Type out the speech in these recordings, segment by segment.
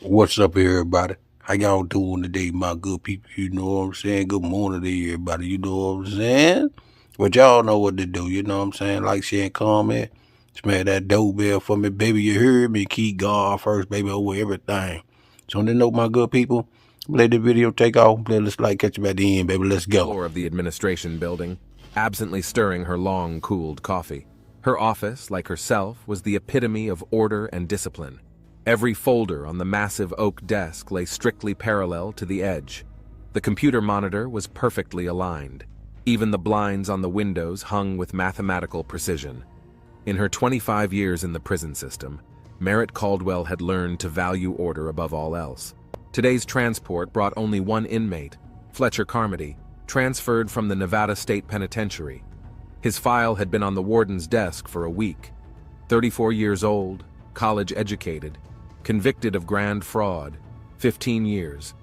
What's up, everybody? How y'all doing today, my good people? You know what I'm saying? Good morning to everybody. You know what I'm saying? But y'all know what to do. You know what I'm saying? Like, share, and comment. Smash that doorbell for me, baby. You heard me? Keep God first, baby, over everything. So, on the note, my good people, let the video take off. Let's catch you at the end, baby. Let's go. Floor of the administration building, absently stirring her long, cooled coffee. Her office, like herself, was the epitome of order and discipline. Every folder on the massive oak desk lay strictly parallel to the edge. The computer monitor was perfectly aligned. Even the blinds on the windows hung with mathematical precision. In her 25 years in the prison system, Merritt Caldwell had learned to value order above all else. Today's transport brought only one inmate, Fletcher Carmody, transferred from the Nevada State Penitentiary. His file had been on the warden's desk for a week. 34 years old, college-educated, convicted of grand fraud, 15 years.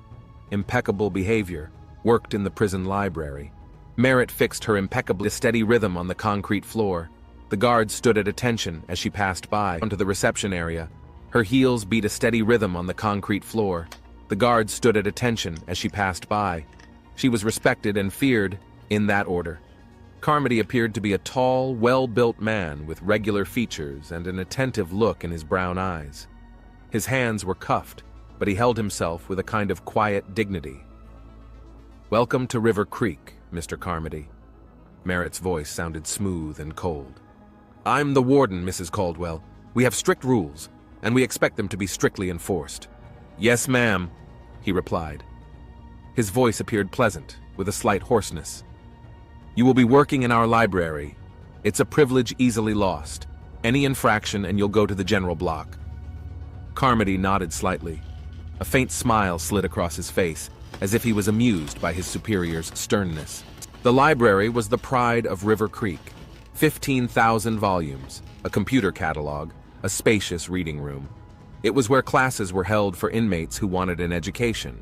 Impeccable behavior, worked in the prison library. Merritt fixed her impeccably steady rhythm on the concrete floor. The guards stood at attention as she passed by onto the reception area. Her heels beat a steady rhythm on the concrete floor. The guards stood at attention as she passed by. She was respected and feared, in that order. Carmody appeared to be a tall, well-built man with regular features and an attentive look in his brown eyes. His hands were cuffed, but he held himself with a kind of quiet dignity. "Welcome to River Creek, Mr. Carmody." Merritt's voice sounded smooth and cold. "I'm the warden, Mrs. Caldwell. We have strict rules, and we expect them to be strictly enforced." "Yes, ma'am," he replied. His voice appeared pleasant, with a slight hoarseness. "You will be working in our library. It's a privilege easily lost. Any infraction and you'll go to the general block." Carmody nodded slightly. A faint smile slid across his face, as if he was amused by his superior's sternness. The library was the pride of River Creek. 15,000 volumes, a computer catalog, a spacious reading room. It was where classes were held for inmates who wanted an education.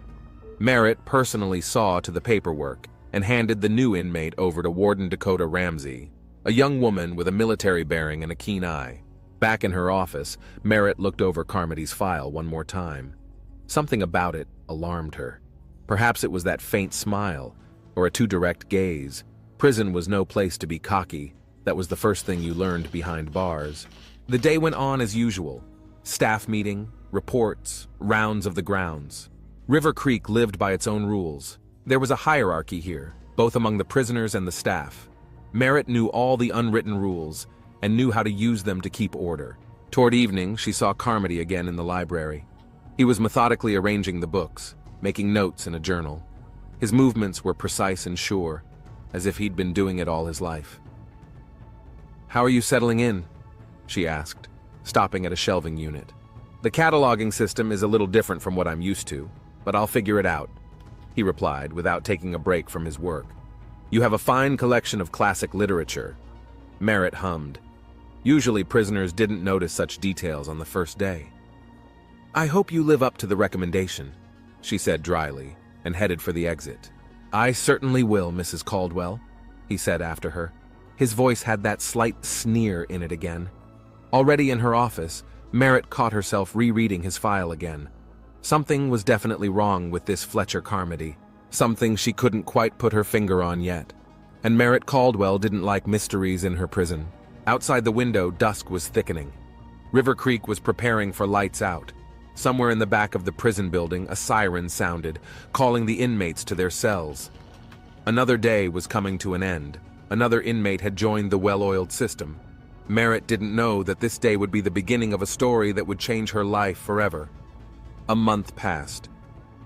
Merritt personally saw to the paperwork and handed the new inmate over to Warden Dakota Ramsey, a young woman with a military bearing and a keen eye. Back in her office, Merritt looked over Carmody's file one more time. Something about it alarmed her. Perhaps it was that faint smile, or a too direct gaze. Prison was no place to be cocky. That was the first thing you learned behind bars. The day went on as usual. Staff meeting, reports, rounds of the grounds. River Creek lived by its own rules. There was a hierarchy here, both among the prisoners and the staff. Merritt knew all the unwritten rules and knew how to use them to keep order. Toward evening, she saw Carmody again in the library. He was methodically arranging the books, making notes in a journal. His movements were precise and sure, as if he'd been doing it all his life. "How are you settling in?" she asked, stopping at a shelving unit. "The cataloging system is a little different from what I'm used to, but I'll figure it out," he replied without taking a break from his work. "You have a fine collection of classic literature." Merritt hummed. Usually prisoners didn't notice such details on the first day. "I hope you live up to the recommendation," she said dryly, and headed for the exit. "I certainly will, Mrs. Caldwell," he said after her. His voice had that slight sneer in it again. Already in her office, Merritt caught herself rereading his file again. Something was definitely wrong with this Fletcher Carmody, something she couldn't quite put her finger on yet. And Merritt Caldwell didn't like mysteries in her prison. Outside the window, dusk was thickening. River Creek was preparing for lights out. Somewhere in the back of the prison building, a siren sounded, calling the inmates to their cells. Another day was coming to an end. Another inmate had joined the well-oiled system. Merritt didn't know that this day would be the beginning of a story that would change her life forever. A month passed.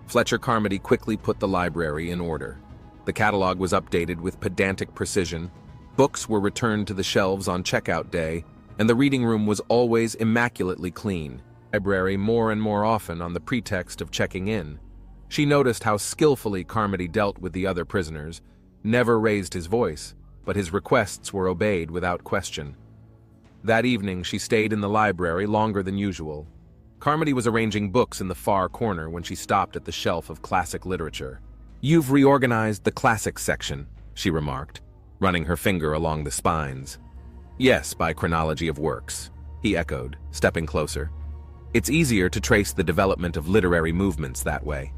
Fletcher Carmody quickly put the library in order. The catalog was updated with pedantic precision. Books were returned to the shelves on checkout day, and the reading room was always immaculately clean. Library more and more often on the pretext of checking in. She noticed how skillfully Carmody dealt with the other prisoners, never raised his voice, but his requests were obeyed without question. That evening she stayed in the library longer than usual. Carmody was arranging books in the far corner when she stopped at the shelf of classic literature. "You've reorganized the classics section," she remarked, running her finger along the spines. "Yes, by chronology of works," he echoed, stepping closer. It's easier to trace the development of literary movements that way.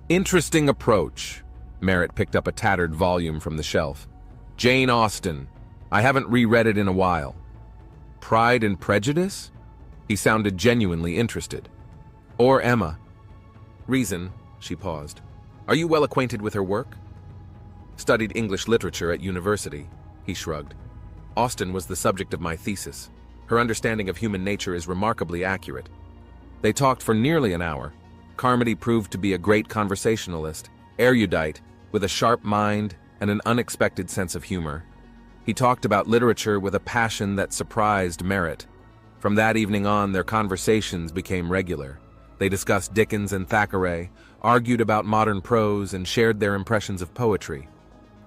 Interesting approach. Merritt picked up a tattered volume from the shelf. Jane Austen. I haven't reread it in a while. Pride and Prejudice? He sounded genuinely interested. Or Emma. Reason, she paused. Are you well acquainted with her work? Studied English literature at university, he shrugged. Austen was the subject of my thesis. Her understanding of human nature is remarkably accurate. They talked for nearly an hour. Carmody proved to be a great conversationalist, erudite, with a sharp mind and an unexpected sense of humor. He talked about literature with a passion that surprised Merritt. From that evening on, their conversations became regular. They discussed Dickens and Thackeray, argued about modern prose, and shared their impressions of poetry.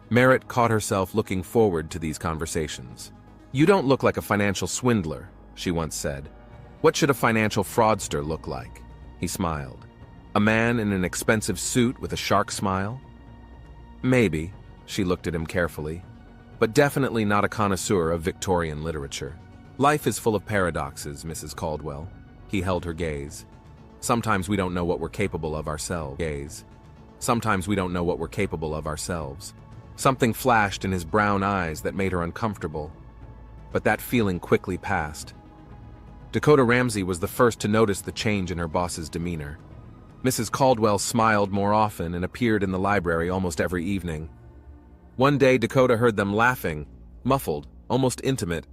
Merritt caught herself looking forward to these conversations. You don't look like a financial swindler, she once said. What should a financial fraudster look like? He smiled. A man in an expensive suit with a shark smile? Maybe, she looked at him carefully, but definitely not a connoisseur of Victorian literature. Life is full of paradoxes, Mrs. Caldwell. He held her gaze. Sometimes we don't know what we're capable of ourselves. Sometimes we don't know what we're capable of ourselves. Something flashed in his brown eyes that made her uncomfortable. But that feeling quickly passed. Dakota Ramsey was the first to notice the change in her boss's demeanor. Mrs. Caldwell smiled more often and appeared in the library almost every evening. One day Dakota heard them laughing, muffled, almost intimate.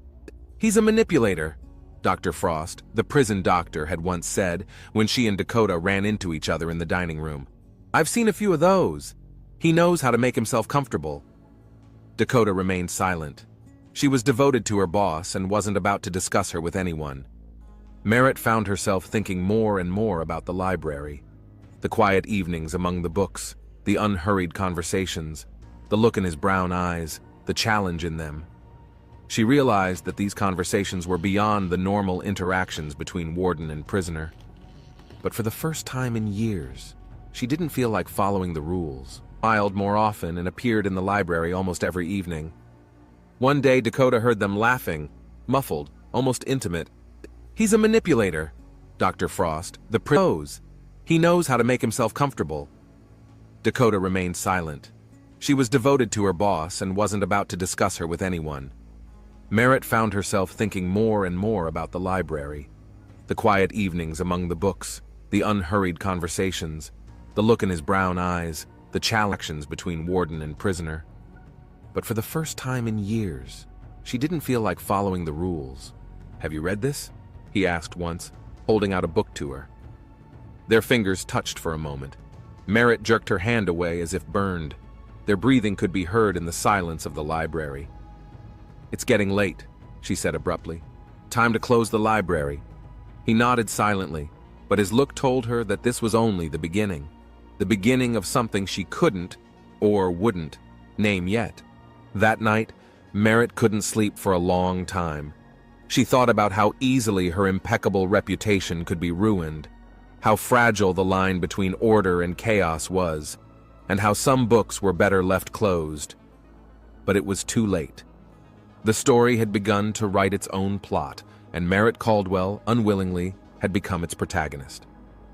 He's a manipulator, Dr. Frost, the prison doctor, had once said when she and Dakota ran into each other in the dining room. I've seen a few of those. He knows how to make himself comfortable. Dakota remained silent. She was devoted to her boss and wasn't about to discuss her with anyone. Merritt found herself thinking more and more about the library. The quiet evenings among the books, the unhurried conversations, the look in his brown eyes, the challenge in them. She realized that these conversations were beyond the normal interactions between warden and prisoner. But for the first time in years, she didn't feel like following the rules. Smiled more often and appeared in the library almost every evening. One day Dakota heard them laughing, muffled, almost intimate. He's a manipulator, Dr. Frost, the prose. He knows how to make himself comfortable. Dakota remained silent. She was devoted to her boss and wasn't about to discuss her with anyone. Merritt found herself thinking more and more about the library. The quiet evenings among the books, the unhurried conversations, the look in his brown eyes, the challenges between warden and prisoner. But for the first time in years, she didn't feel like following the rules. Have you read this? He asked once, holding out a book to her. Their fingers touched for a moment. Merritt jerked her hand away as if burned. Their breathing could be heard in the silence of the library. It's getting late, she said abruptly. Time to close the library. He nodded silently, but his look told her that this was only the beginning of something she couldn't, or wouldn't, name yet. That night, Merritt couldn't sleep for a long time. She thought about how easily her impeccable reputation could be ruined, how fragile the line between order and chaos was, and how some books were better left closed. But it was too late. The story had begun to write its own plot, and Merritt Caldwell, unwillingly, had become its protagonist.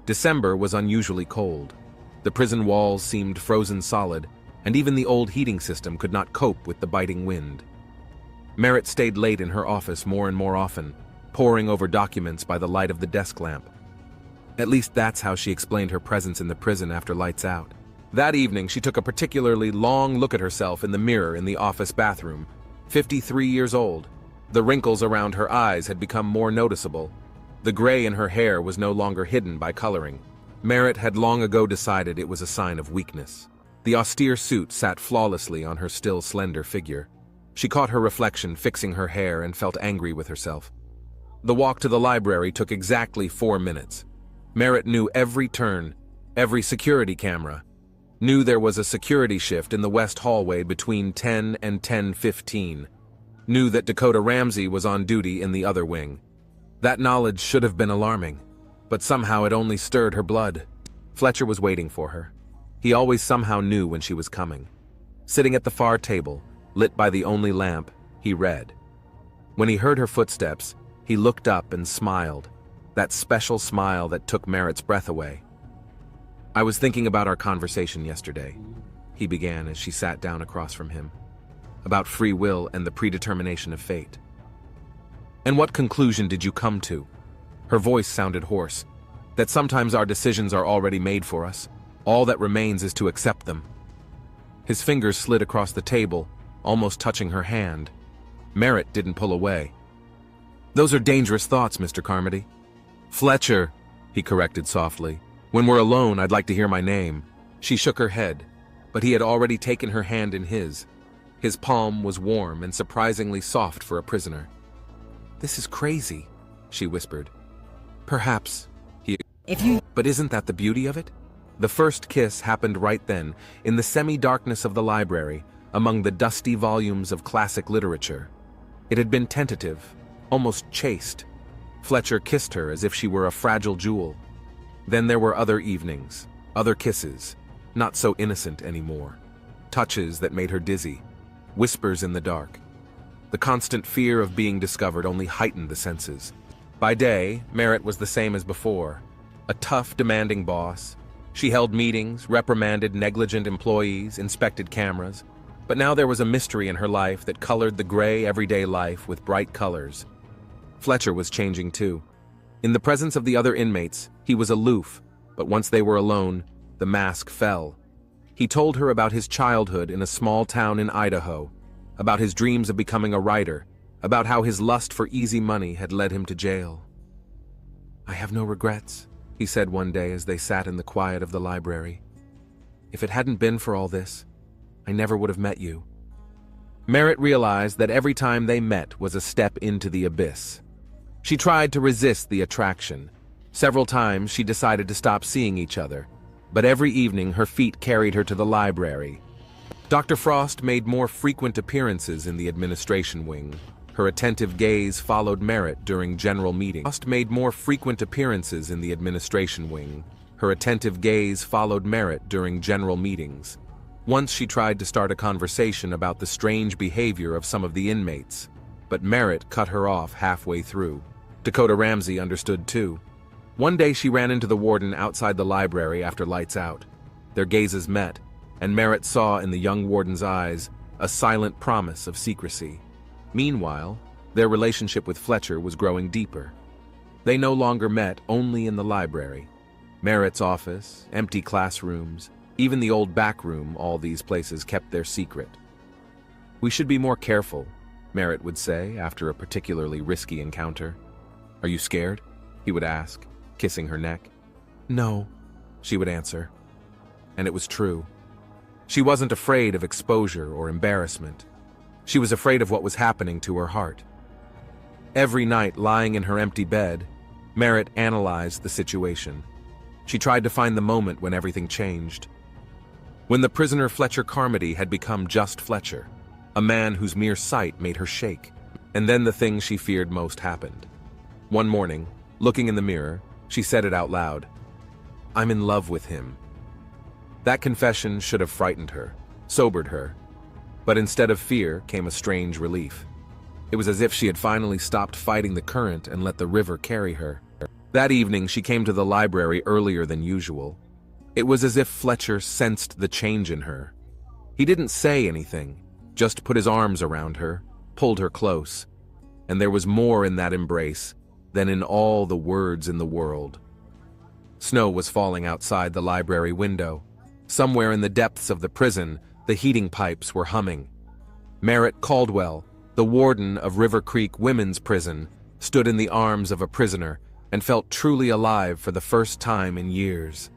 December was unusually cold. The prison walls seemed frozen solid, and even the old heating system could not cope with the biting wind. Merritt stayed late in her office more and more often, poring over documents by the light of the desk lamp. At least that's how she explained her presence in the prison after lights out. That evening, she took a particularly long look at herself in the mirror in the office bathroom. 53 years old. The wrinkles around her eyes had become more noticeable. The gray in her hair was no longer hidden by coloring. Merritt had long ago decided it was a sign of weakness. The austere suit sat flawlessly on her still slender figure. She caught her reflection fixing her hair and felt angry with herself. The walk to the library took exactly 4 minutes. Merritt knew every turn, every security camera, knew there was a security shift in the west hallway between 10 and 10:15, knew that Dakota Ramsey was on duty in the other wing. That knowledge should have been alarming, but somehow it only stirred her blood. Fletcher was waiting for her. He always somehow knew when she was coming. Sitting at the far table, lit by the only lamp, he read. When he heard her footsteps, he looked up and smiled. that special smile that took Merritt's breath away. "I was thinking about our conversation yesterday," he began as she sat down across from him, "about free will and the predetermination of fate." "And what conclusion did you come to?" Her voice sounded hoarse. "That sometimes our decisions are already made for us. All that remains is to accept them." His fingers slid across the table, almost touching her hand. Merritt didn't pull away. "Those are dangerous thoughts, Mr. Carmody." "Fletcher," he corrected softly. "When we're alone, I'd like to hear my name." She shook her head, but he had already taken her hand in his. His palm was warm and surprisingly soft for a prisoner. "This is crazy," she whispered. "Perhaps," he agreed. "But isn't that the beauty of it?" The first kiss happened right then, in the semi-darkness of the library, among the dusty volumes of classic literature. It had been tentative, almost chaste. Fletcher kissed her as if she were a fragile jewel. Then there were other evenings, other kisses, not so innocent anymore. Touches that made her dizzy, whispers in the dark. The constant fear of being discovered only heightened the senses. By day, Merritt was the same as before. A tough, demanding boss. She held meetings, reprimanded negligent employees, inspected cameras. But now there was a mystery in her life that colored the gray, everyday life with bright colors. Fletcher was changing too. In the presence of the other inmates, he was aloof, but once they were alone, the mask fell. He told her about his childhood in a small town in Idaho, about his dreams of becoming a writer, about how his lust for easy money had led him to jail. "I have no regrets," he said one day as they sat in the quiet of the library. "If it hadn't been for all this, I never would have met you." Merritt realized that every time they met was a step into the abyss. She tried to resist the attraction. Several times she decided to stop seeing each other, but every evening her feet carried her to the library. Dr. Frost made more frequent appearances in the administration wing. Her attentive gaze followed Merritt during general meetings. Frost made more frequent appearances in the administration wing. Her attentive gaze followed Merritt during general meetings. Once she tried to start a conversation about the strange behavior of some of the inmates, but Merritt cut her off halfway through. Dakota Ramsey understood too. One day she ran into the warden outside the library after lights out. Their gazes met, and Merritt saw in the young warden's eyes a silent promise of secrecy. Meanwhile, their relationship with Fletcher was growing deeper. They no longer met only in the library. Merritt's office, empty classrooms, even the old back room, all these places kept their secret. "We should be more careful," Merritt would say after a particularly risky encounter. "Are you scared?" he would ask, kissing her neck. "No," she would answer. And it was true. She wasn't afraid of exposure or embarrassment. She was afraid of what was happening to her heart. Every night, lying in her empty bed, Merritt analyzed the situation. She tried to find the moment when everything changed. When the prisoner Fletcher Carmody had become just Fletcher, a man whose mere sight made her shake. And then the thing she feared most happened. One morning, looking in the mirror, she said it out loud. "I'm in love with him." That confession should have frightened her, sobered her. But instead of fear came a strange relief. It was as if she had finally stopped fighting the current and let the river carry her. That evening she came to the library earlier than usual. It was as if Fletcher sensed the change in her. He didn't say anything, just put his arms around her, pulled her close. And there was more in that embrace than in all the words in the world. Snow was falling outside the library window. Somewhere in the depths of the prison, the heating pipes were humming. Merritt Caldwell, the warden of River Creek Women's Prison, stood in the arms of a prisoner and felt truly alive for the first time in years.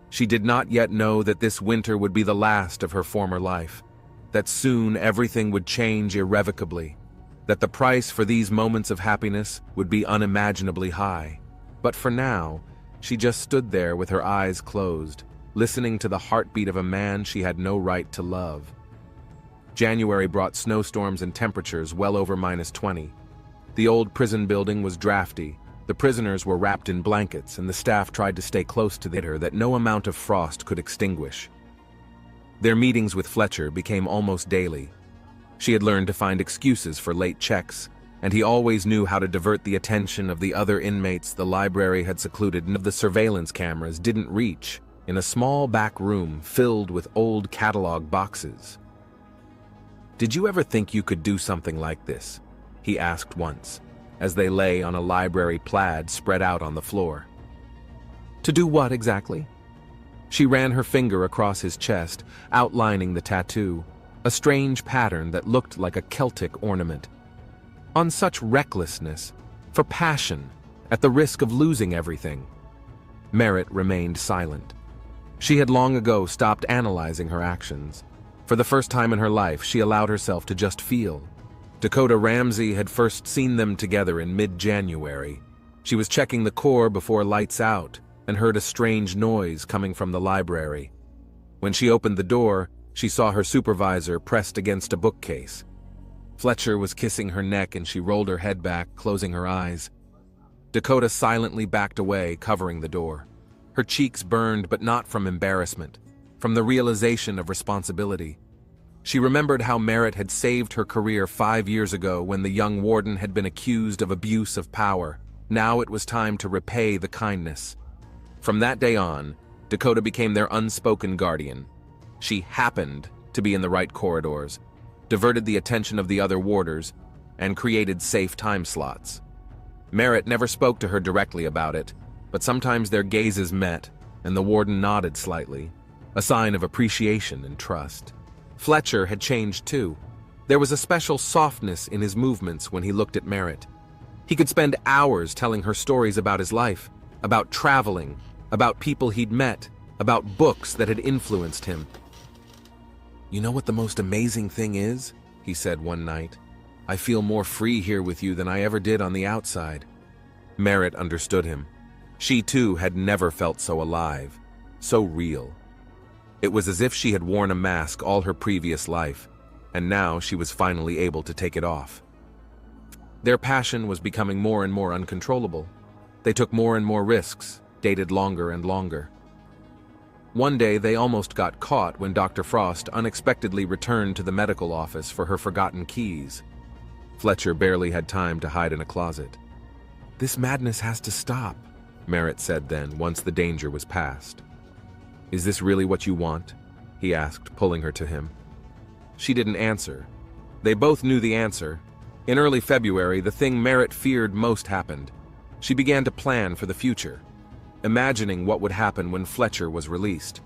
She did not yet know that this winter would be the last of her former life, that soon everything would change irrevocably, that the price for these moments of happiness would be unimaginably high. But for now, she just stood there with her eyes closed, listening to the heartbeat of a man she had no right to love. January brought snowstorms and temperatures well over -20. The old prison building was drafty. The prisoners were wrapped in blankets, and the staff tried to stay close to the heater that no amount of frost could extinguish. Their meetings with Fletcher became almost daily. She had learned to find excuses for late checks and he always knew how to divert the attention of the other inmates the library had secluded and of the surveillance cameras didn't reach, in a small back room filled with old catalog boxes. "Did you ever think you could do something like this?" he asked once, as they lay on a library plaid spread out on the floor. "To do what exactly?" She ran her finger across his chest, outlining the tattoo, a strange pattern that looked like a Celtic ornament. "On such recklessness, for passion, at the risk of losing everything." Merritt remained silent. She had long ago stopped analyzing her actions. For the first time in her life, she allowed herself to just feel. Dakota Ramsey had first seen them together in mid-January. She was checking the core before lights out and heard a strange noise coming from the library. When she opened the door, she saw her supervisor pressed against a bookcase. Fletcher was kissing her neck and she rolled her head back, closing her eyes. Dakota silently backed away, covering the door. Her cheeks burned, but not from embarrassment, from the realization of responsibility. She remembered how Merritt had saved her career 5 years ago when the young warden had been accused of abuse of power. Now it was time to repay the kindness. From that day on, Dakota became their unspoken guardian. She happened to be in the right corridors, diverted the attention of the other warders, and created safe time slots. Merritt never spoke to her directly about it, but sometimes their gazes met, and the warden nodded slightly, a sign of appreciation and trust. Fletcher had changed too. There was a special softness in his movements when he looked at Merritt. He could spend hours telling her stories about his life, about traveling, about people he'd met, about books that had influenced him. "You know what the most amazing thing is?" he said one night. "I feel more free here with you than I ever did on the outside." Merritt understood him. She too had never felt so alive, so real. It was as if she had worn a mask all her previous life, and now she was finally able to take it off. Their passion was becoming more and more uncontrollable. They took more and more risks, dated longer and longer. One day they almost got caught when Dr. Frost unexpectedly returned to the medical office for her forgotten keys. Fletcher barely had time to hide in a closet. "This madness has to stop," Merritt said then, once the danger was past. "Is this really what you want?" he asked, pulling her to him. She didn't answer. They both knew the answer. In early February, the thing Merritt feared most happened. She began to plan for the future, imagining what would happen when Fletcher was released.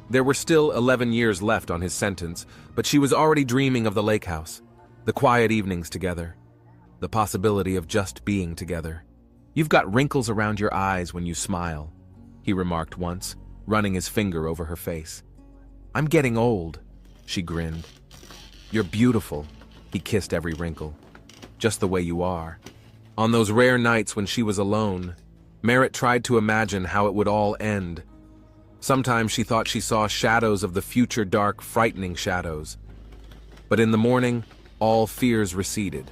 There were still 11 years left on his sentence, but she was already dreaming of the lake house, the quiet evenings together, the possibility of just being together. "You've got wrinkles around your eyes when you smile," he remarked once, running his finger over her face. "I'm getting old," she grinned. "You're beautiful," he kissed every wrinkle. "Just the way you are." On those rare nights when she was alone, Merritt tried to imagine how it would all end. Sometimes she thought she saw shadows of the future, dark, frightening shadows. But in the morning, all fears receded.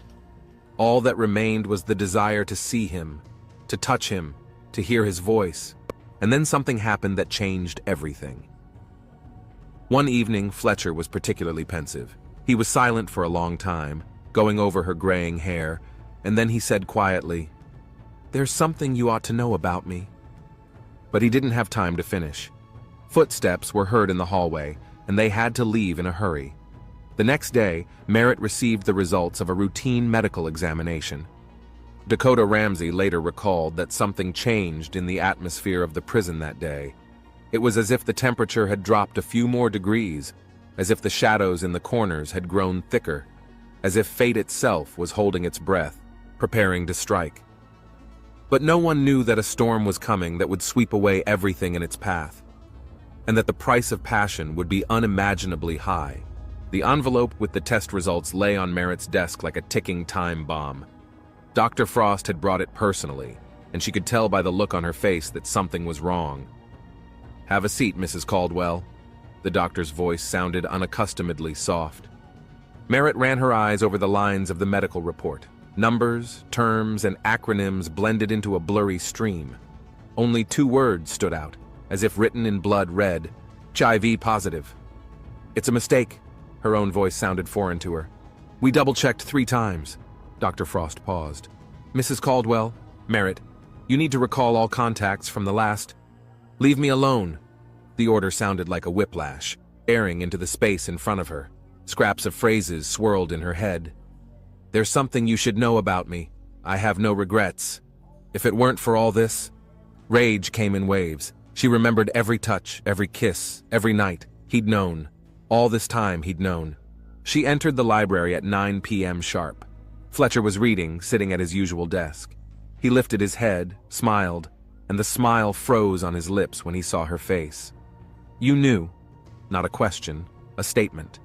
All that remained was the desire to see him, to touch him, to hear his voice. And then something happened that changed everything. One evening, Fletcher was particularly pensive. He was silent for a long time, going over her graying hair, and then he said quietly, "There's something you ought to know about me." But he didn't have time to finish. Footsteps were heard in the hallway, and they had to leave in a hurry. The next day, Merritt received the results of a routine medical examination. Dakota Ramsey later recalled that something changed in the atmosphere of the prison that day. It was as if the temperature had dropped a few more degrees, as if the shadows in the corners had grown thicker, as if fate itself was holding its breath, preparing to strike. But no one knew that a storm was coming that would sweep away everything in its path, and that the price of passion would be unimaginably high. The envelope with the test results lay on Merritt's desk like a ticking time bomb. Dr. Frost had brought it personally, and she could tell by the look on her face that something was wrong. "Have a seat, Mrs. Caldwell." The doctor's voice sounded unaccustomedly soft. Merritt ran her eyes over the lines of the medical report. Numbers, terms, and acronyms blended into a blurry stream. Only 2 words stood out, as if written in blood red: HIV positive. "It's a mistake." Her own voice sounded foreign to her. "We double-checked 3 times." Dr. Frost paused. Mrs. Caldwell, Merritt, you need to recall all contacts from the last. Leave me alone. The order sounded like a whiplash, staring into the space in front of her. Scraps of phrases swirled in her head. There's something you should know about me. I have no regrets. If it weren't for all this... Rage came in waves. She remembered every touch, every kiss, every night. He'd known. All this time he'd known. She entered the library at 9 p.m. sharp. Fletcher was reading, sitting at his usual desk. He lifted his head, smiled, and the smile froze on his lips when he saw her face. You knew. Not a question, a statement.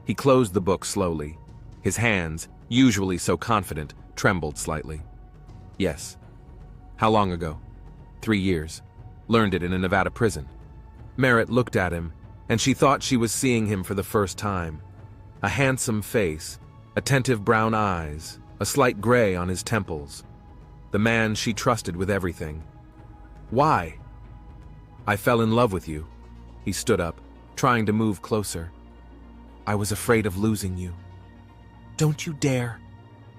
He closed the book slowly. His hands, usually so confident, trembled slightly. Yes. How long ago? 3 years. Learned it in a Nevada prison. Merritt looked at him, and she thought she was seeing him for the first time. A handsome face, attentive brown eyes, a slight gray on his temples. The man she trusted with everything. Why? I fell in love with you. He stood up, trying to move closer. I was afraid of losing you. Don't you dare.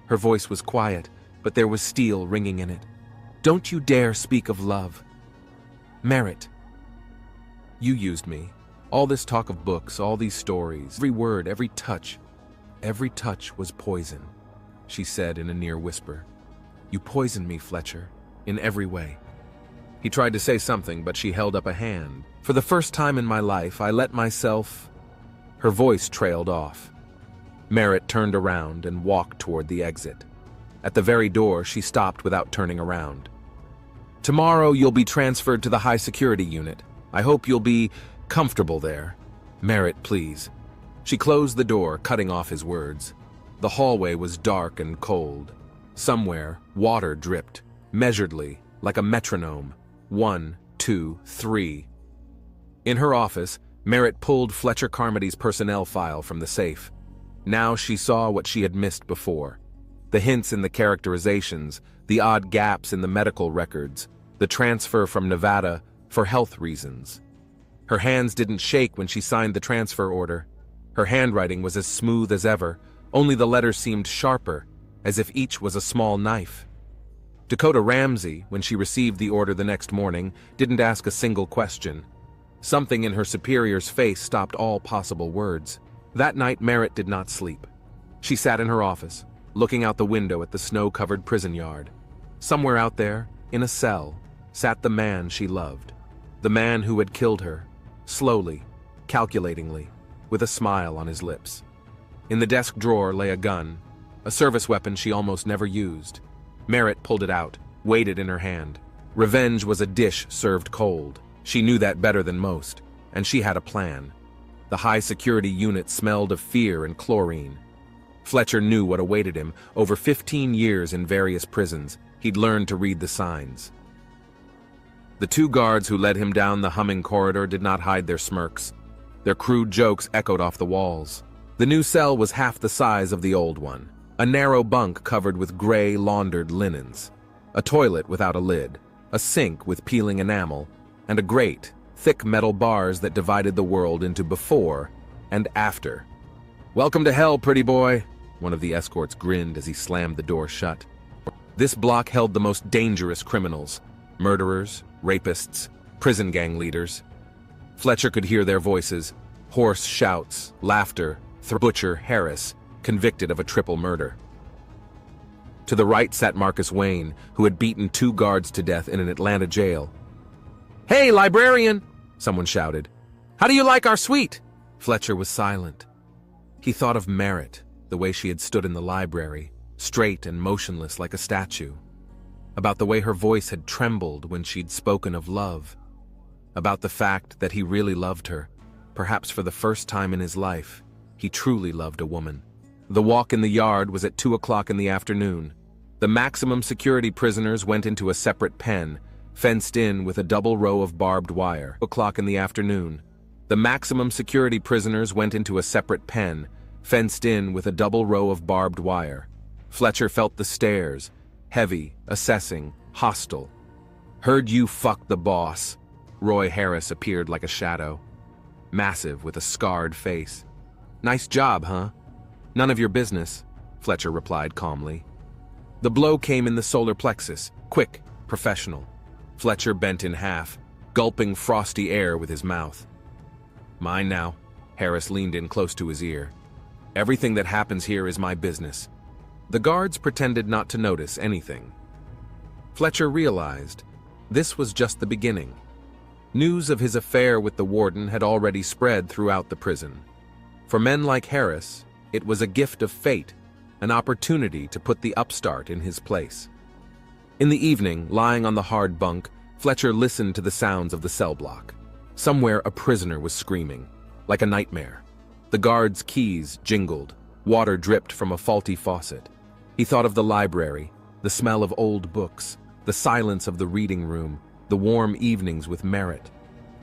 Her voice was quiet, but there was steel ringing in it. Don't you dare speak of love. Merritt. You used me. All this talk of books, all these stories, every word, every touch was poison, she said in a near whisper. You poisoned me, Fletcher, in every way. He tried to say something, but she held up a hand. For the first time in my life, I let myself... Her voice trailed off. Merritt turned around and walked toward the exit. At the very door, she stopped without turning around. Tomorrow, you'll be transferred to the high-security unit. I hope you'll be comfortable there. Merritt, please. She closed the door, cutting off his words. The hallway was dark and cold. Somewhere, water dripped, measuredly, like a metronome. 1, 2, 3. In her office, Merritt pulled Fletcher Carmody's personnel file from the safe. Now she saw what she had missed before. The hints in the characterizations, the odd gaps in the medical records, the transfer from Nevada for health reasons. Her hands didn't shake when she signed the transfer order. Her handwriting was as smooth as ever, only the letters seemed sharper, as if each was a small knife. Dakota Ramsey, when she received the order the next morning, didn't ask a single question. Something in her superior's face stopped all possible words. That night, Merritt did not sleep. She sat in her office, looking out the window at the snow-covered prison yard. Somewhere out there, in a cell, sat the man she loved. The man who had killed her, slowly, calculatingly, with a smile on his lips. In the desk drawer lay a gun, a service weapon she almost never used. Merritt pulled it out, weighed it in her hand. Revenge was a dish served cold. She knew that better than most, and she had a plan. The high-security unit smelled of fear and chlorine. Fletcher knew what awaited him. Over 15 years in various prisons, he'd learned to read the signs. The 2 guards who led him down the humming corridor did not hide their smirks. Their crude jokes echoed off the walls. The new cell was half the size of the old one. A narrow bunk covered with gray, laundered linens. A toilet without a lid. A sink with peeling enamel. And a grate, thick metal bars that divided the world into before and after. Welcome to hell, pretty boy, one of the escorts grinned as he slammed the door shut. This block held the most dangerous criminals. Murderers, rapists, prison gang leaders. Fletcher could hear their voices, hoarse shouts, laughter, Butcher Harris, convicted of a triple murder. To the right sat Marcus Wayne, who had beaten 2 guards to death in an Atlanta jail. Hey, librarian! Someone shouted. How do you like our suite? Fletcher was silent. He thought of Merritt, the way she had stood in the library, straight and motionless like a statue. About the way her voice had trembled when she'd spoken of love. About the fact that he really loved her. Perhaps for the first time in his life, he truly loved a woman. The walk in the yard was at 2 o'clock in the afternoon. The maximum security prisoners went into a separate pen, fenced in with a double row of barbed wire. 2 o'clock in the afternoon. The maximum security prisoners went into a separate pen, fenced in with a double row of barbed wire. Fletcher felt the stares, heavy, assessing, hostile. Heard you fuck the boss. Roy Harris appeared like a shadow. Massive, with a scarred face. Nice job, huh? None of your business, Fletcher replied calmly. The blow came in the solar plexus, quick, professional. Fletcher bent in half, gulping frosty air with his mouth. "Mine now." Harris leaned in close to his ear. "Everything that happens here is my business." The guards pretended not to notice anything. Fletcher realized this was just the beginning. News of his affair with the warden had already spread throughout the prison. For men like Harris, it was a gift of fate, an opportunity to put the upstart in his place. In the evening, lying on the hard bunk, Fletcher listened to the sounds of the cell block. Somewhere a prisoner was screaming, like a nightmare. The guard's keys jingled, water dripped from a faulty faucet. He thought of the library, the smell of old books, the silence of the reading room, the warm evenings with Merritt.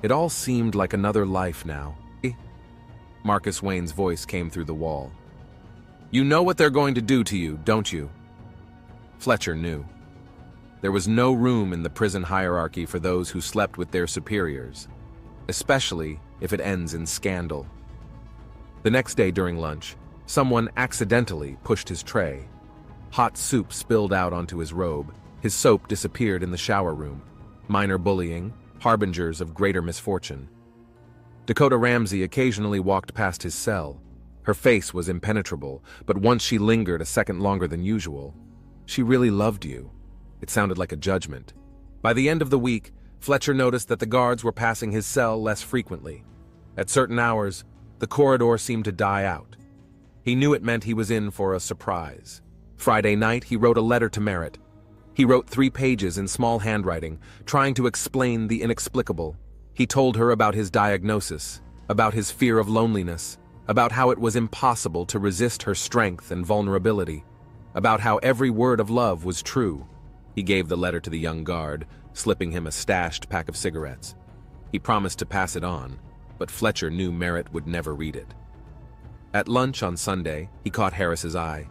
It all seemed like another life now. Marcus Wayne's voice came through the wall. "You know what they're going to do to you, don't you?" Fletcher knew. There was no room in the prison hierarchy for those who slept with their superiors, especially if it ends in scandal. The next day during lunch, someone accidentally pushed his tray. Hot soup spilled out onto his robe. His soap disappeared in the shower room. Minor bullying, harbingers of greater misfortune. Dakota Ramsey occasionally walked past his cell. Her face was impenetrable, but once she lingered a second longer than usual. "She really loved you." It sounded like a judgment. By the end of the week, Fletcher noticed that the guards were passing his cell less frequently. At certain hours, the corridor seemed to die out. He knew it meant he was in for a surprise. Friday night, he wrote a letter to Merritt. He wrote 3 pages in small handwriting, trying to explain the inexplicable. He told her about his diagnosis, about his fear of loneliness, about how it was impossible to resist her strength and vulnerability, about how every word of love was true. He gave the letter to the young guard, slipping him a stashed pack of cigarettes. He promised to pass it on, but Fletcher knew Merritt would never read it. At lunch on Sunday, he caught Harris's eye.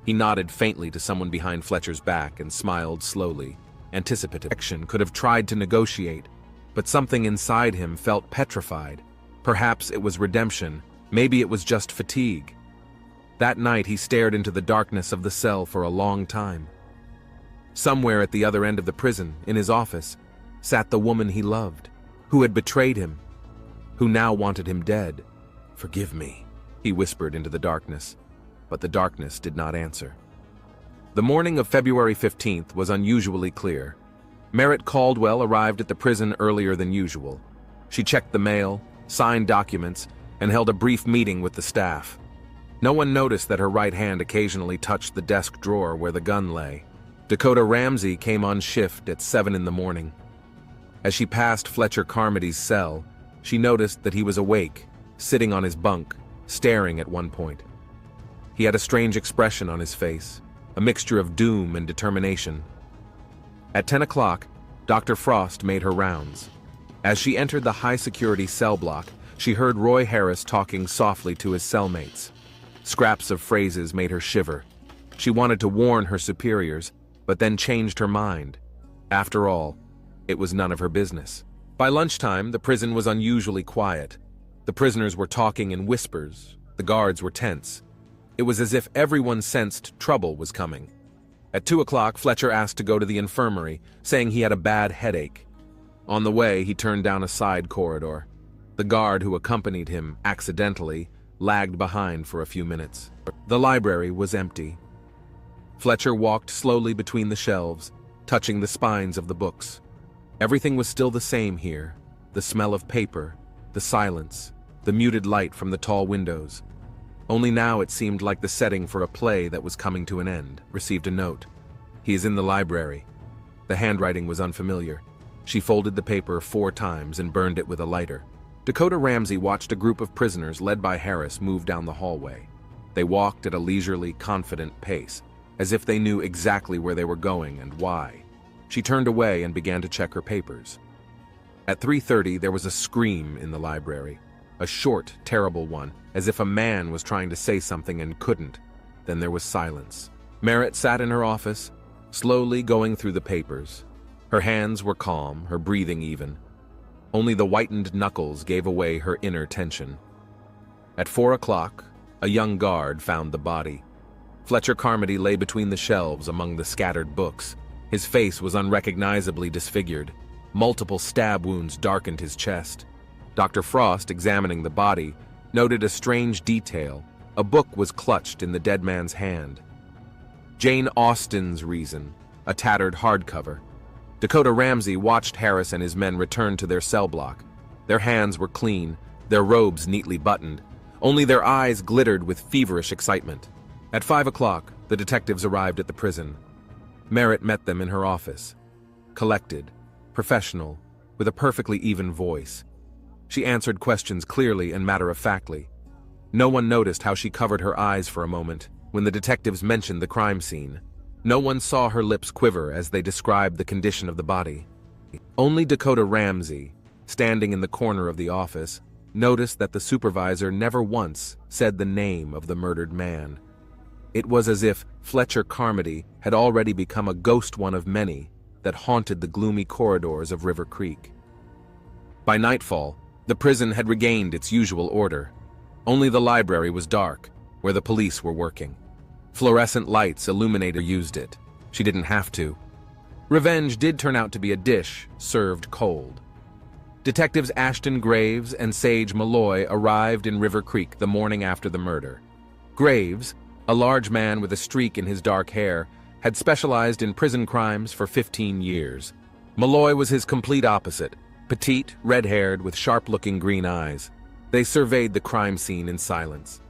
He nodded faintly to someone behind Fletcher's back and smiled slowly. Anticipative action could have tried to negotiate, but something inside him felt petrified. Perhaps it was redemption, maybe it was just fatigue. That night he stared into the darkness of the cell for a long time. Somewhere at the other end of the prison, in his office, sat the woman he loved, who had betrayed him, who now wanted him dead. "Forgive me," he whispered into the darkness, but the darkness did not answer. The morning of February 15th was unusually clear. Merritt Caldwell arrived at the prison earlier than usual. She checked the mail, signed documents, and held a brief meeting with the staff. No one noticed that her right hand occasionally touched the desk drawer where the gun lay. Dakota Ramsey came on shift at 7 in the morning. As she passed Fletcher Carmody's cell, she noticed that he was awake, sitting on his bunk, staring at one point. He had a strange expression on his face, a mixture of doom and determination. At 10 o'clock, Dr. Frost made her rounds. As she entered the high-security cell block, she heard Roy Harris talking softly to his cellmates. Scraps of phrases made her shiver. She wanted to warn her superiors, but then changed her mind. After all, it was none of her business. By lunchtime, the prison was unusually quiet. The prisoners were talking in whispers. The guards were tense. It was as if everyone sensed trouble was coming. At 2 o'clock, Fletcher asked to go to the infirmary, saying he had a bad headache. On the way, he turned down a side corridor. The guard who accompanied him, accidentally, lagged behind for a few minutes. The library was empty. Fletcher walked slowly between the shelves, touching the spines of the books. Everything was still the same here. The smell of paper, the silence, the muted light from the tall windows. Only now it seemed like the setting for a play that was coming to an end. Received a note. "He is in the library." The handwriting was unfamiliar. She folded the paper 4 times and burned it with a lighter. Dakota Ramsey watched a group of prisoners led by Harris move down the hallway. They walked at a leisurely, confident pace, as if they knew exactly where they were going and why. She turned away and began to check her papers. At 3:30, there was a scream in the library. A short, terrible one, as if a man was trying to say something and couldn't. Then there was silence. Merritt sat in her office, slowly going through the papers. Her hands were calm, her breathing even. Only the whitened knuckles gave away her inner tension. At 4 o'clock, a young guard found the body. Fletcher Carmody lay between the shelves among the scattered books. His face was unrecognizably disfigured. Multiple stab wounds darkened his chest. Dr. Frost, examining the body, noted a strange detail. A book was clutched in the dead man's hand. Jane Austen's Reason, a tattered hardcover. Dakota Ramsey watched Harris and his men return to their cell block. Their hands were clean, their robes neatly buttoned. Only their eyes glittered with feverish excitement. At 5 o'clock, the detectives arrived at the prison. Merritt met them in her office. Collected, professional, with a perfectly even voice. She answered questions clearly and matter-of-factly. No one noticed how she covered her eyes for a moment when the detectives mentioned the crime scene. No one saw her lips quiver as they described the condition of the body. Only Dakota Ramsey, standing in the corner of the office, noticed that the supervisor never once said the name of the murdered man. It was as if Fletcher Carmody had already become a ghost one of many that haunted the gloomy corridors of River Creek. By nightfall, the prison had regained its usual order. Only the library was dark, where the police were working. Fluorescent lights illuminated used it. She didn't have to. Revenge did turn out to be a dish served cold. Detectives Ashton Graves and Sage Malloy arrived in River Creek the morning after the murder. Graves, a large man with a streak in his dark hair, had specialized in prison crimes for 15 years. Malloy was his complete opposite, petite, red-haired, with sharp-looking green eyes. They surveyed the crime scene in silence.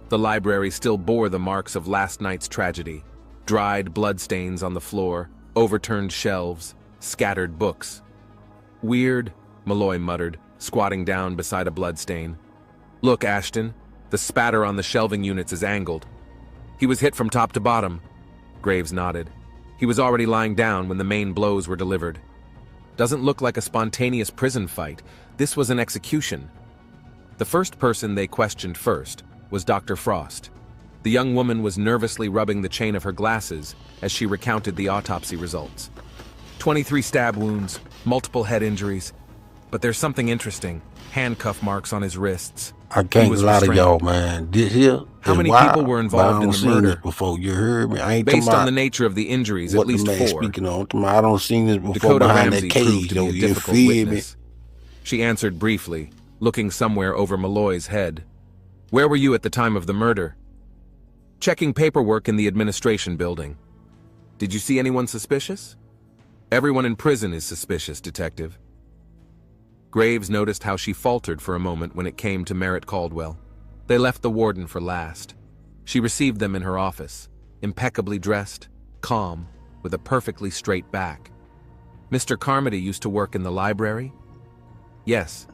The library still bore the marks of last night's tragedy. Dried bloodstains on the floor, overturned shelves, scattered books. "Weird," Malloy muttered, squatting down beside a bloodstain. "Look, Ashton, the spatter on the shelving units is angled." "He was hit from top to bottom." Graves nodded. "He was already lying down when the main blows were delivered." "Doesn't look like a spontaneous prison fight. This was an execution." The first person they questioned first was Dr. Frost. The young woman was nervously rubbing the chain of her glasses as she recounted the autopsy results. 23 stab wounds, multiple head injuries. But there's something interesting. Handcuff marks on his wrists. I can't lie to y'all, man. This here How is many wild, people were involved in the murder? Before you heard me, I ain't Based talking on the about nature of the injuries, what at least the man 4. speaking on. I don't seen this before Dakota behind Ramsey that proved cage, to though. be a You difficult feel me? witness. She answered briefly, looking somewhere over Malloy's head. "Where were you at the time of the murder?" "Checking paperwork in the administration building." "Did you see anyone suspicious?" "Everyone in prison is suspicious, Detective." Graves noticed how she faltered for a moment when it came to Merritt Caldwell. They left the warden for last. She received them in her office, impeccably dressed, calm, with a perfectly straight back. "Mr. Carmody used to work in the library?" "Yes.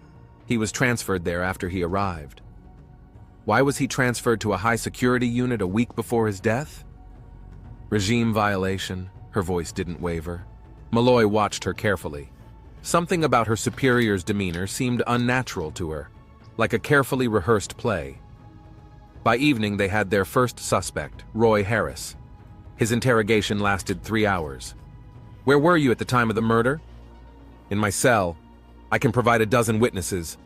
He was transferred there after he arrived." "Why was he transferred to a high-security unit a week before his death?" "Regime violation." Her voice didn't waver. Malloy watched her carefully. Something about her superior's demeanor seemed unnatural to her, like a carefully rehearsed play. By evening, they had their first suspect, Roy Harris. His interrogation lasted 3 hours. "Where were you at the time of the murder?" "In my cell. I can provide a dozen witnesses."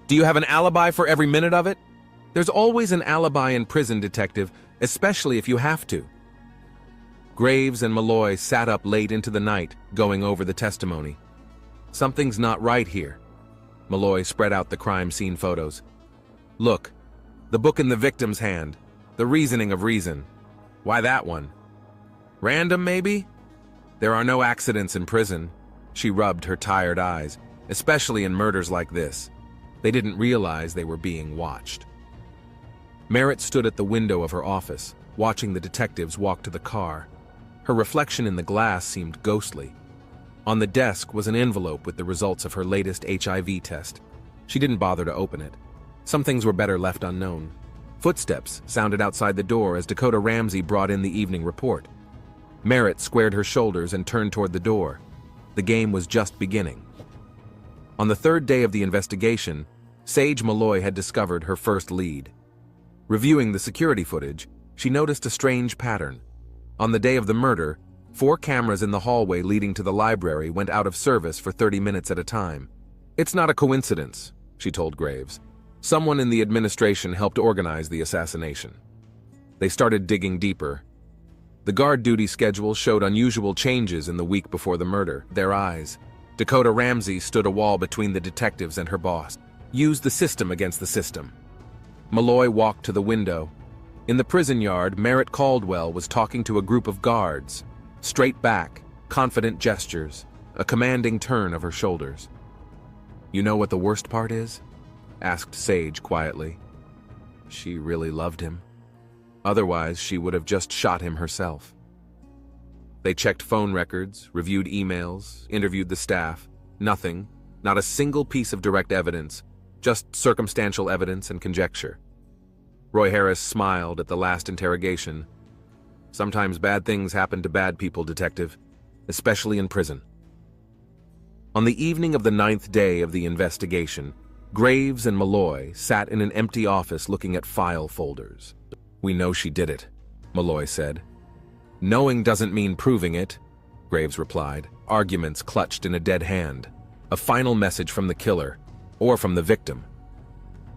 "Do you have an alibi for every minute of it?" "There's always an alibi in prison, Detective, especially if you have to." Graves and Malloy sat up late into the night, going over the testimony. "Something's not right here." Malloy spread out the crime scene photos. "Look, the book in the victim's hand, The Reasoning of Reason. Why that one? Random, maybe? There are no accidents in prison." She rubbed her tired eyes, especially in murders like this. They didn't realize they were being watched. Merritt stood at the window of her office, watching the detectives walk to the car. Her reflection in the glass seemed ghostly. On the desk was an envelope with the results of her latest HIV test. She didn't bother to open it. Some things were better left unknown. Footsteps sounded outside the door as Dakota Ramsey brought in the evening report. Merritt squared her shoulders and turned toward the door. The game was just beginning. On the 3rd day of the investigation, Sage Malloy had discovered her first lead. Reviewing the security footage, she noticed a strange pattern. On the day of the murder, 4 cameras in the hallway leading to the library went out of service for 30 minutes at a time. "It's not a coincidence," she told Graves. "Someone in the administration helped organize the assassination." They started digging deeper. The guard duty schedule showed unusual changes in the week before the murder. Their eyes. Dakota Ramsey stood a wall between the detectives and her boss. Use the system against the system. Malloy walked to the window. In the prison yard, Merritt Caldwell was talking to a group of guards. Straight back, confident gestures, a commanding turn of her shoulders. "You know what the worst part is?" asked Sage quietly. She really loved him. Otherwise, she would have just shot him herself. They checked phone records, reviewed emails, interviewed the staff. Nothing, not a single piece of direct evidence, just circumstantial evidence and conjecture. Roy Harris smiled at the last interrogation. "Sometimes bad things happen to bad people, Detective, especially in prison." On the evening of the 9th day of the investigation, Graves and Malloy sat in an empty office looking at file folders. "We know she did it," Malloy said. "Knowing doesn't mean proving it," Graves replied, arguments clutched in a dead hand. A final message from the killer, or from the victim.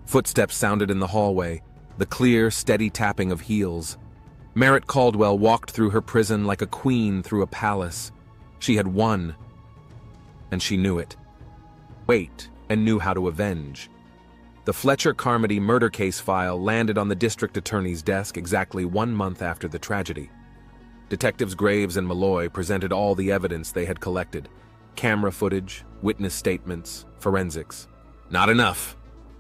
Footsteps sounded in the hallway, the clear, steady tapping of heels. Merritt Caldwell walked through her prison like a queen through a palace. She had won, and she knew it. Wait, and knew how to avenge. The Fletcher Carmody murder case file landed on the district attorney's desk exactly 1 month after the tragedy. Detectives Graves and Malloy presented all the evidence they had collected. Camera footage, witness statements, forensics. "Not enough,"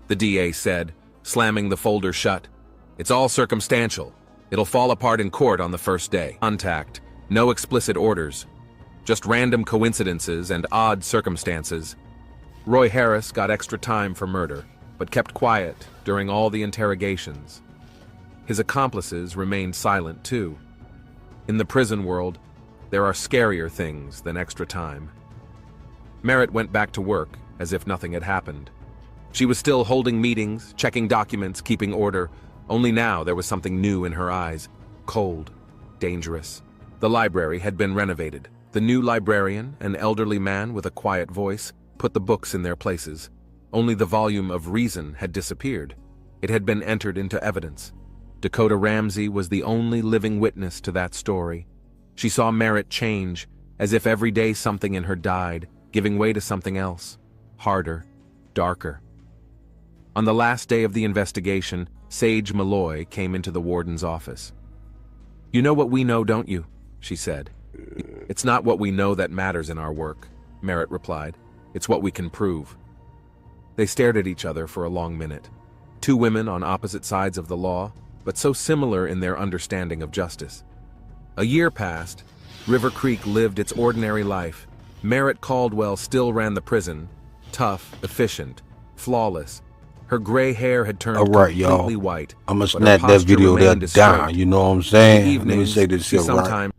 the DA said, slamming the folder shut. "It's all circumstantial. It'll fall apart in court on the first day. Contact, no explicit orders. Just random coincidences and odd circumstances." Roy Harris got extra time for murder, but kept quiet during all the interrogations. His accomplices remained silent too. In the prison world, there are scarier things than extra time. Merritt went back to work as if nothing had happened. She was still holding meetings, checking documents, keeping order. Only now there was something new in her eyes. Cold, dangerous. The library had been renovated. The new librarian, an elderly man with a quiet voice, put the books in their places. Only the volume of Reason had disappeared. It had been entered into evidence. Dakota Ramsey was the only living witness to that story. She saw Merritt change, as if every day something in her died, giving way to something else, harder, darker. On the last day of the investigation, Sage Malloy came into the warden's office. "You know what we know, don't you?" she said. "It's not what we know that matters in our work," Merritt replied. "It's what we can prove." They stared at each other for a long minute. Two women on opposite sides of the law, but so similar in their understanding of justice. A year passed. River Creek lived its ordinary life. Merritt Caldwell still ran the prison, tough, efficient, flawless. Her gray hair had turned completely white. I'm gonna snap that video there down, you know what I'm saying? Let me say this shit right.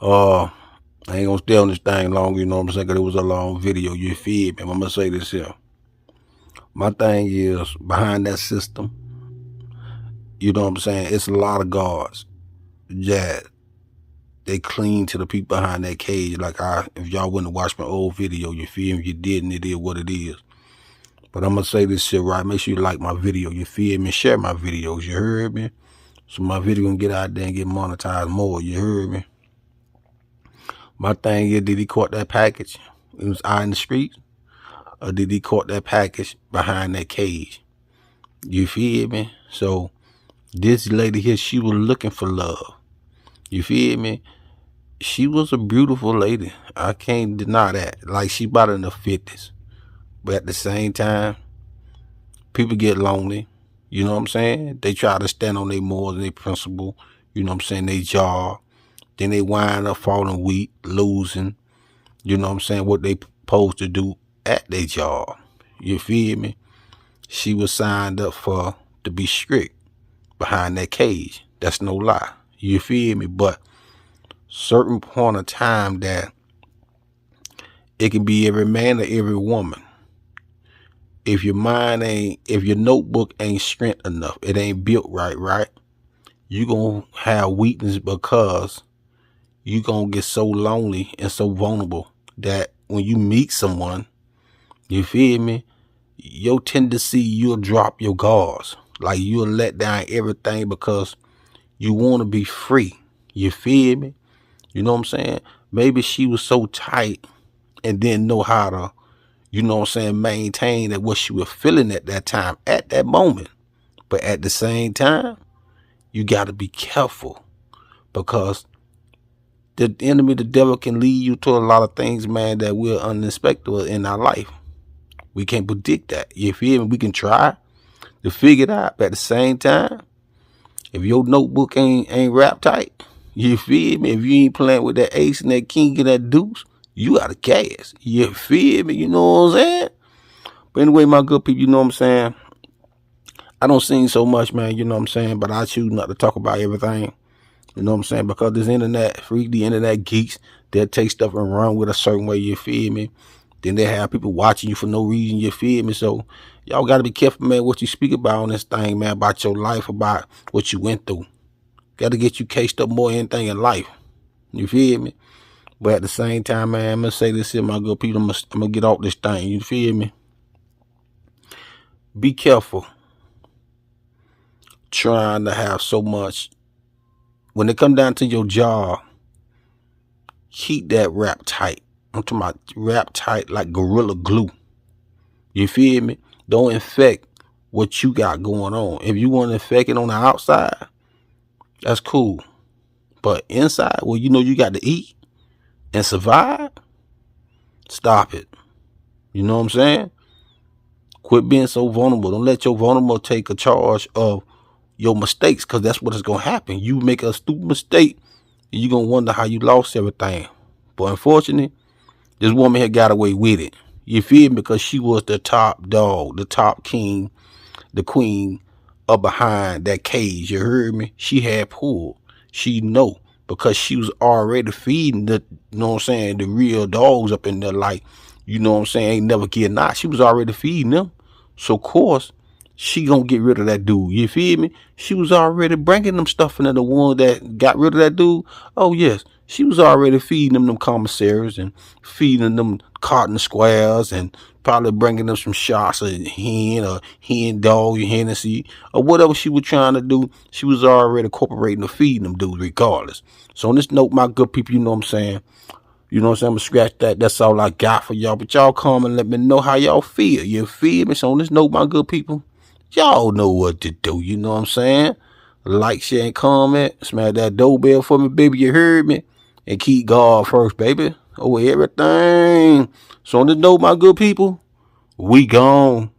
I ain't gonna stay on this thing long, you know what I'm saying? 'Cause it was a long video, you feel me? I'm gonna say this here. My thing is, behind that system, you know what I'm saying, it's a lot of guards that they clean to the people behind that cage. Like, if y'all wouldn't have watched my old video, you feel me? You didn't, it is what it is. But I'm gonna say this shit right. Make sure you like my video, you feel me? Share my videos, you heard me? So my video can get out there and get monetized more, you heard me? My thing is, did he caught that package? It was out in the streets? Or did he caught that package behind that cage? You feel me? So this lady here, she was looking for love. You feel me? She was a beautiful lady. I can't deny that. Like, she about in the 50s. But at the same time, people get lonely. You know what I'm saying? They try to stand on their morals and their principle. You know what I'm saying? They job. Then they wind up falling weak, losing. You know what I'm saying? What they supposed to do at their job. You feel me? She was signed up to be strict behind that cage. That's no lie. You feel me? But certain point of time that it can be every man or every woman. If your mind if your notebook ain't strength enough, it ain't built right, you gonna have weakness because you gonna get so lonely and so vulnerable that when you meet someone, you feel me, your tendency, you'll drop your guards. Like, you'll let down everything because You want to be free. You feel me? You know what I'm saying? Maybe she was so tight and didn't know how to, you know what I'm saying, maintain that what she was feeling at that time, at that moment. But at the same time, you got to be careful, because the enemy, the devil, can lead you to a lot of things, man, that we're unexpected in our life. We can't predict that. You feel me? We can try to figure it out. But at the same time, if your notebook ain't wrapped tight, you feel me? If you ain't playing with that ace and that king and that deuce, you out of gas. You feel me? You know what I'm saying? But anyway, my good people, you know what I'm saying? I don't sing so much, man, you know what I'm saying? But I choose not to talk about everything. You know what I'm saying? Because this internet freak, the internet geeks, they'll take stuff and run with a certain way, you feel me? Then they have people watching you for no reason, you feel me? So y'all got to be careful, man, what you speak about on this thing, man, about your life, about what you went through. Got to get you cased up more than anything in life. You feel me? But at the same time, man, I'm going to say this here, my good people. I'm going to get off this thing. You feel me? Be careful trying to have so much. When it come down to your job, keep that wrapped tight. I'm talking about wrapped tight like Gorilla Glue. You feel me? Don't infect what you got going on. If you want to infect it on the outside, that's cool. But inside, well, you know you got to eat and survive, stop it. You know what I'm saying? Quit being so vulnerable. Don't let your vulnerable take a charge of your mistakes, because that's what is going to happen. You make a stupid mistake, and you're going to wonder how you lost everything. But unfortunately, this woman had got away with it. You feel me? Because she was the top dog, the top king, the queen up behind that cage. You heard me? She had pulled. She know, because she was already feeding the, you know what I'm saying, the real dogs up in there, like, you know what I'm saying, ain't never getting out. She was already feeding them. So, of course, she gonna get rid of that dude. You feel me? She was already bringing them stuff in there. The one that got rid of that dude, oh, yes. She was already feeding them commissaries and feeding them cotton squares and probably bringing them some shots of hen dog, Hennessy, or whatever she was trying to do. She was already incorporating or feeding them dudes regardless. So on this note, my good people, you know what I'm saying? You know what I'm saying? I'm gonna scratch that. That's all I got for y'all. But y'all come and let me know how y'all feel. You feel me? So on this note, my good people, y'all know what to do. You know what I'm saying? Like, share, and comment. Smash that doorbell for me, baby. You heard me? And keep God first, baby. Over everything. So on this note, my good people, we gone.